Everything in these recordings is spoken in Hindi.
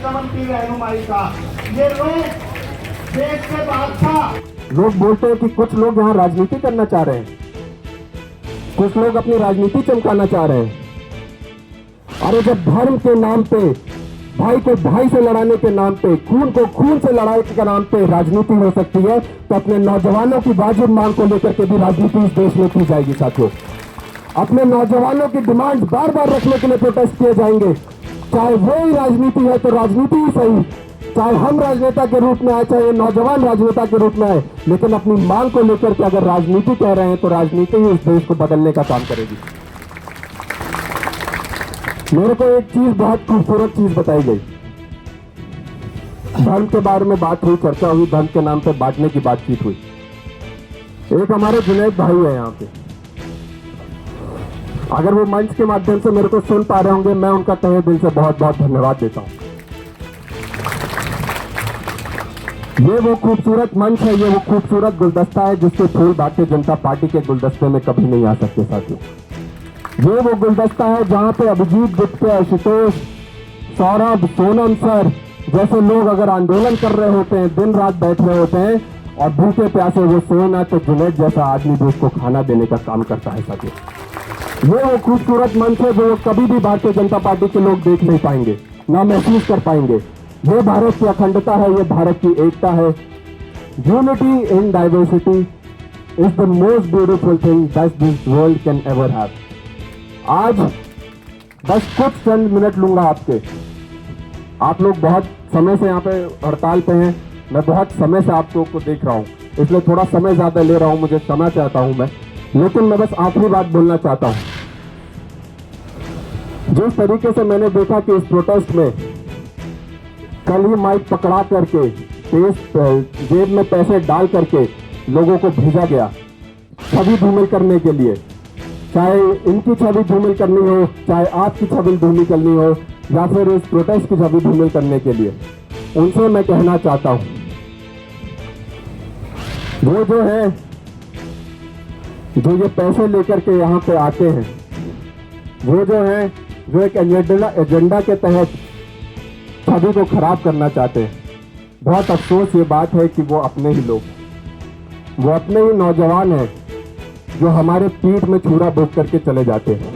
रमन की रहनुमाई का। ये लोग देश के बादशाह। लोग बोलते हैं कि कुछ लोग यहाँ राजनीति करना चाह रहे हैं, कुछ लोग अपनी राजनीति चमकाना चाह रहे हैं। अरे जब धर्म के नाम पे, भाई को भाई से लड़ाने के नाम पे, खून को खून से लड़ाई के नाम पे राजनीति हो सकती है, तो अपने नौजवानों की वाजिब मांग को लेकर के भी राजनीति इस देश में की जाएगी साथियों। अपने नौजवानों की डिमांड बार बार रखने के लिए प्रोटेस्ट किए जाएंगे। चाहे वो ही राजनीति है तो राजनीति ही सही, चाहे हम राजनेता के रूप में आए, चाहे नौजवान राजनेता के रूप में आए, लेकिन अपनी मांग को लेकर के अगर राजनीति कह रहे हैं तो राजनीति ही इस देश को बदलने का काम करेगी। मेरे को एक चीज, बहुत खूबसूरत चीज बताई गई। धर्म के बारे में बात हुई, चर्चा हुई, धर्म के नाम पे बांटने की बातचीत हुई। एक हमारे जुनैद भाई है यहाँ पे, अगर वो मंच के माध्यम से मेरे को सुन पा रहे होंगे, मैं उनका तहे दिल से बहुत बहुत धन्यवाद देता हूँ। ये वो खूबसूरत मंच है, ये वो खूबसूरत गुलदस्ता है जिसके फूल भारतीय जनता पार्टी के गुलदस्ते में कभी नहीं आ सकते साथियों। ये वो गुलदस्ता है जहां पे अभिजीत गुप्ता, आशुतोष, सौरभ, सोनम सर जैसे लोग अगर आंदोलन कर रहे होते हैं, दिन रात बैठ रहे होते हैं और भूखे प्यासे वो सोए ना, तो जुनैद जैसा आदमी भी उसको खाना देने का काम करता है साथियों। ये वो खूबसूरत मंच है जो कभी भी भारतीय जनता पार्टी के लोग देख नहीं पाएंगे, ना महसूस कर पाएंगे। ये भारत की अखंडता है, ये भारत की एकता है। Unity in diversity is the most beautiful thing that this world can ever have. आज बस कुछ चंद मिनट लूंगा आपके। आप लोग बहुत समय से यहाँ पे हड़ताल पे हैं, मैं बहुत समय से आप लोग को देख रहा हूँ, इसलिए थोड़ा समय ज्यादा ले रहा हूँ, मुझे क्षमा चाहता हूँ मैं, लेकिन मैं बस आखिरी बात बोलना चाहता हूँ। जिस तरीके से मैंने देखा कि इस प्रोटेस्ट में कल ही माइक पकड़ा करके, जेब में पैसे डाल करके लोगों को भेजा गया छवि धूमिल करने के लिए, चाहे इनकी छवि धूमिल करनी हो, चाहे आपकी छवि धूमिल करनी हो, या फिर इस प्रोटेस्ट की छवि धूमिल करने के लिए, उनसे मैं कहना चाहता हूं, वो जो है, जो ये पैसे लेकर के यहाँ पे आते हैं, वो जो है, जो एक एजेंडा के तहत छवि को खराब करना चाहते हैं। बहुत अफसोस ये बात है कि वो अपने ही लोग, वो अपने ही नौजवान हैं जो हमारे पीठ में छुरा भोग करके चले जाते हैं।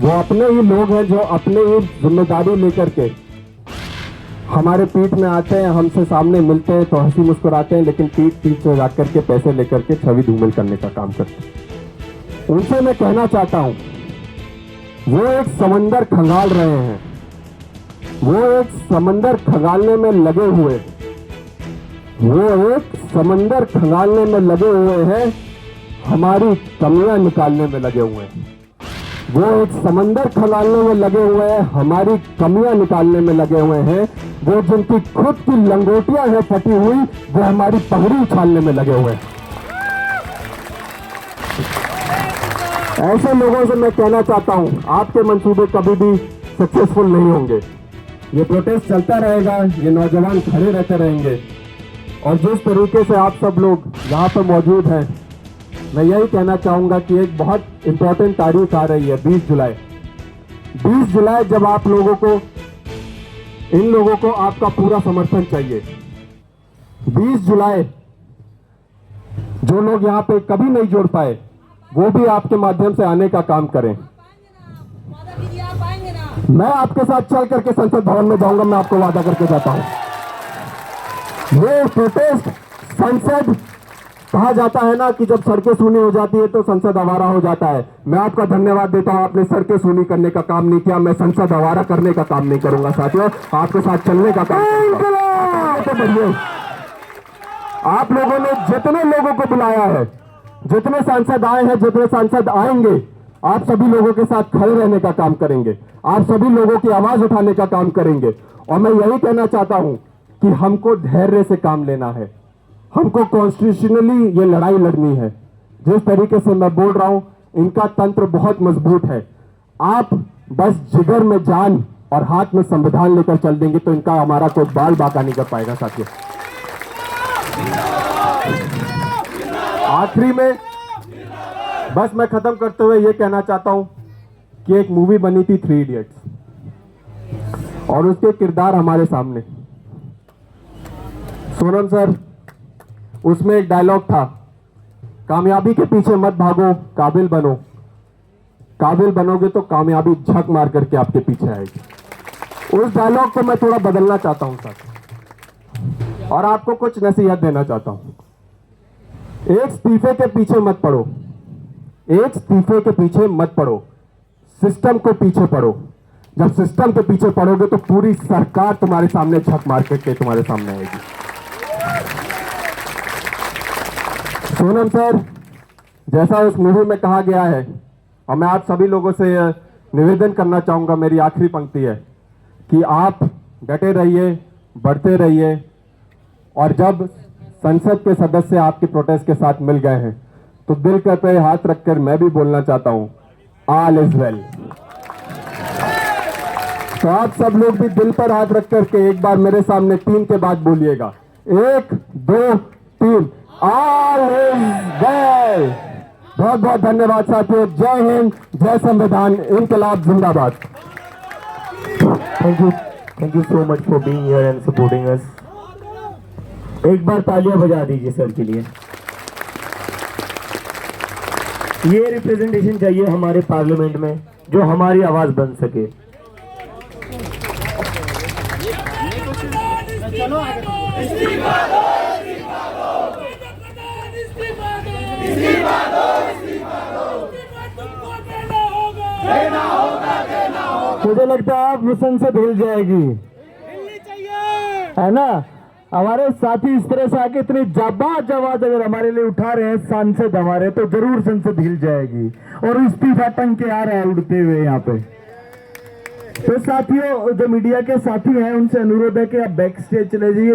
वो अपने ही लोग हैं जो अपने ही जिम्मेदारी लेकर के हमारे पीठ में आते हैं, हमसे सामने मिलते हैं तो हंसी मुस्कुराते हैं, लेकिन पीठ से जाकर के पैसे लेकर के छवि धूमिल करने का काम करते हैं। उनसे मैं कहना चाहता हूं, वो एक समंदर खंगाल रहे हैं, वो एक समंदर खंगालने में लगे हुए, वो एक समंदर खंगालने में लगे हुए हैं, हमारी कमियां निकालने में लगे हुए हैं। वो एक समंदर खंगालने में लगे हुए हैं, हमारी कमियां निकालने में लगे हुए हैं। वो जिनकी खुद की लंगोटियां हैं फटी हुई, वो हमारी पगड़ी उछालने में लगे हुए हैं। ऐसे लोगों से मैं कहना चाहता हूं, आपके मंसूबे कभी भी सक्सेसफुल नहीं होंगे। ये प्रोटेस्ट चलता रहेगा, ये नौजवान खड़े रहते रहेंगे, और जिस तरीके से आप सब लोग यहाँ पर मौजूद हैं, मैं यही कहना चाहूंगा कि एक बहुत इंपॉर्टेंट तारीख आ रही है, 20 जुलाई। 20 जुलाई जब आप लोगों को, इन लोगों को आपका पूरा समर्थन चाहिए। 20 जुलाई जो लोग यहाँ पे कभी नहीं जुड़ पाए, वो भी आपके माध्यम से आने का काम करें। मैं आपके साथ चल करके संसद भवन में जाऊंगा, मैं आपको वादा करके जाता हूं। ये प्रोटेस्ट, संसद, कहा जाता है ना कि जब सड़कें सूनी हो जाती है तो संसद आवारा हो जाता है। मैं आपका धन्यवाद देता हूं, आपने सड़कें सूनी करने का काम नहीं किया, मैं संसद आवारा करने का काम नहीं करूंगा साथियों, आपके साथ चलने का काम करूंगा। आप लोगों ने जितने लोगों को बुलाया है, जितने सांसद आए हैं, जितने सांसद आएंगे, आप सभी लोगों के साथ खड़े रहने का काम करेंगे, आप सभी लोगों की आवाज उठाने का काम करेंगे। और मैं यही कहना चाहता हूं कि हमको धैर्य से काम लेना है, हमको कॉन्स्टिट्यूशनली ये लड़ाई लड़नी है। जिस तरीके से मैं बोल रहा हूं, इनका तंत्र बहुत मजबूत है। आप बस जिगर में जान और हाथ में संविधान लेकर चल देंगे तो इनका हमारा कोई बाल बाका नहीं कर पाएगा साथियों। आखिरी में बस मैं खत्म करते हुए ये कहना चाहता हूं कि एक मूवी बनी थी 3 इडियट्स। और उसके किरदार हमारे सामने। सोनम सर, उसमें एक डायलॉग था, कामयाबी के पीछे मत भागो, काबिल बनो। काबिल बनोगे तो कामयाबी झक मार करके आपके पीछे आएगी। उस डायलॉग को मैं थोड़ा बदलना चाहता हूं सर, और आपको कुछ नसीहत देना चाहता हूं। एक इस्तीफे के पीछे मत पड़ो, एक इस्तीफे के पीछे मत पड़ो, सिस्टम को पीछे पड़ो। जब सिस्टम के पीछे पड़ोगे तो पूरी सरकार तुम्हारे सामने झक मार के तुम्हारे सामने आएगी। सोनम सर, जैसा उस मूवी में कहा गया है, और मैं आप सभी लोगों से निवेदन करना चाहूंगा, मेरी आखिरी पंक्ति है कि आप डटे रहिए, बढ़ते रहिए, और जब संसद के सदस्य आपके प्रोटेस्ट के साथ मिल गए हैं तो दिल पे हाथ रखकर मैं भी बोलना चाहता हूं, ऑल इज वेल। तो आप सब लोग भी दिल पर हाथ रख करके एक बार मेरे सामने 3 के बाद बोलिएगा, 1 2 3, ऑल इज वेल। बहुत बहुत धन्यवाद साथियों। जय हिंद, जय संविधान, इनकलाब जिंदाबाद। Thank you so much for being here and supporting us. एक बार तालियां बजा दीजिए सर के लिए। ये रिप्रेजेंटेशन चाहिए हमारे पार्लियामेंट में जो हमारी आवाज बन सके। मुझे लगता है अब संसद हिल जाएगी, है ना। हमारे साथी इस तरह से आके इतनी जाबाज आवाज अगर हमारे लिए उठा रहे हैं सांसद हमारे, तो जरूर संसद हिल जाएगी। और इस्तीफा टंग के आ रहा है उड़ते हुए यहाँ पे। तो साथियों, जो मीडिया के साथी हैं उनसे अनुरोध है कि आप बैक स्टेज चले जाइए।